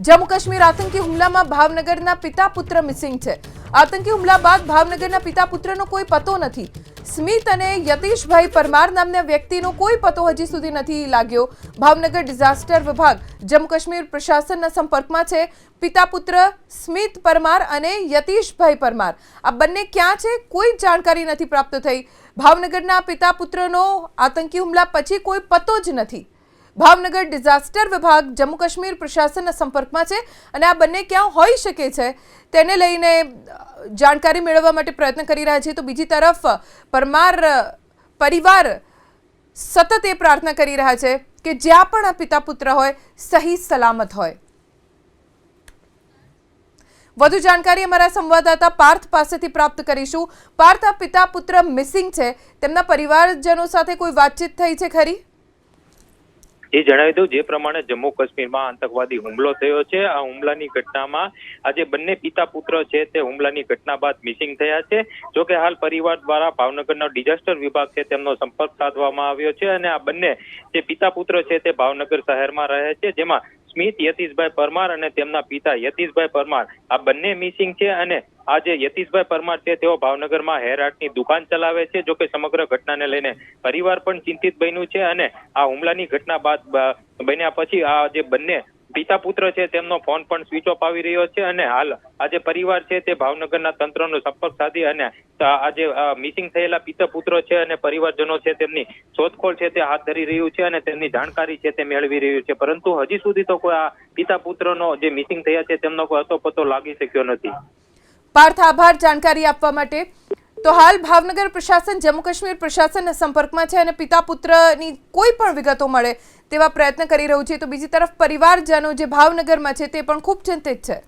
जम्मू काश्मीर आतंकी હુમલામાં ભાવનગરના પિતા પુત્ર મિસિંગ છે। આતંકી હુમલા બાદ ભાવનગરના પિતા પુત્રનો કોઈ પતો નથી। સ્મિત અને યતીશભાઈ પરમાર નામના વ્યક્તિનો કોઈ પતો હજી સુધી નથી લાગ્યો। ભાવનગર ડિઝાસ્ટર વિભાગ જમ્મુ કાશ્મીર પ્રશાસનના સંપર્કમાં છે। પિતા પુત્ર સ્મિત પરમાર અને યતીશભાઈ પરમાર આ બંને ક્યાં છે કોઈ જાણકારી નથી પ્રાપ્ત થઈ। ભાવનગરના પિતા પુત્રનો આતંકી હુમલા પછી કોઈ પતો જ નથી। ભાવનગર ડિઝાસ્ટર વિભાગ જમ્મુ કાશ્મીર પ્રશાસનના સંપર્કમાં છે અને આ બંને ક્યાં હોઈ શકે છે તેને લઈને જાણકારી મેળવવા માટે પ્રયત્ન કરી રહ્યા છે। તો બીજી તરફ પરમાર પરિવાર સતત એ પ્રાર્થના કરી રહ્યા છે કે જ્યાં પણ આ પિતા પુત્ર હોય સહી સલામત હોય। વધુ જાણકારી અમારા સંવાદદાતા પાર્થ પાસેથી પ્રાપ્ત કરીશું। પાર્થ, આ પિતા પુત્ર મિસિંગ છે, તેમના પરિવારજનો સાથે કોઈ વાતચીત થઈ છે ખરી? એ જણાવી દઉં જે પ્રમાણે જમ્મુ કાશ્મીરમાં આતંકવાદી હુમલો થયો છે। આ હુમલાની ઘટનામાં આજે બંને પિતા પુત્ર છે તે હુમલાની ઘટના બાદ મિસિંગ થયા છે। જોકે હાલ પરિવાર દ્વારા ભાવનગરનો ડિઝાસ્ટર વિભાગ છે તેમનો સંપર્ક સાધવામાં આવ્યો છે અને આ બંને જે પિતા પુત્ર છે તે ભાવનગર શહેરમાં રહે છે, જેમાં સ્મિત યતીશભાઈ પરમાર અને તેમના પિતા યતીશભાઈ પરમાર આ બંને મિસિંગ છે। અને આ જે યતીશભાઈ પરમાર છે તેઓ ભાવનગરમાં હેર આર્ટની દુકાન ચલાવે છે। જોકે સમગ્ર ઘટનાને લઈને પરિવાર પણ ચિંતિત બન્યું છે અને આ હુમલાની ઘટના બાદ બન્યા પછી આ જે બંને પિતા પુત્ર છે તેમનો ફોન પણ સ્વિચ ઓફ આવી રહ્યો છે અને હાલ આ જે પરિવાર છે તે ભાવનગરના તંત્રનો સંપર્ક સાધી અને આ જે મિસિંગ થયેલા પિતા પુત્રો છે અને પરિવારજનો છે તેમની શોધખોળ છે તે હાથ ધરી રહ્યું છે અને તેમની જાણકારી છે તે મેળવી રહ્યું છે, પરંતુ હજી સુધી તો કોઈ આ પિતા પુત્રનો જે મિસિંગ થયા છે તેમનો કોઈ અતોપતો લાગી શક્યો નથી। પાર્થ, આભાર જાણકારી આપવા માટે। તો હાલ ભાવનગર પ્રશાસન જમ્મુ કાશ્મીર પ્રશાસનના સંપર્કમાં છે અને પિતા પુત્રની કોઈ પણ વિગતો મળે તેવા પ્રયત્ન કરી રહ્યું છે। તો બીજી તરફ પરિવારજનો જે ભાવનગરમાં છે તે પણ ખૂબ ચિંતિત છે।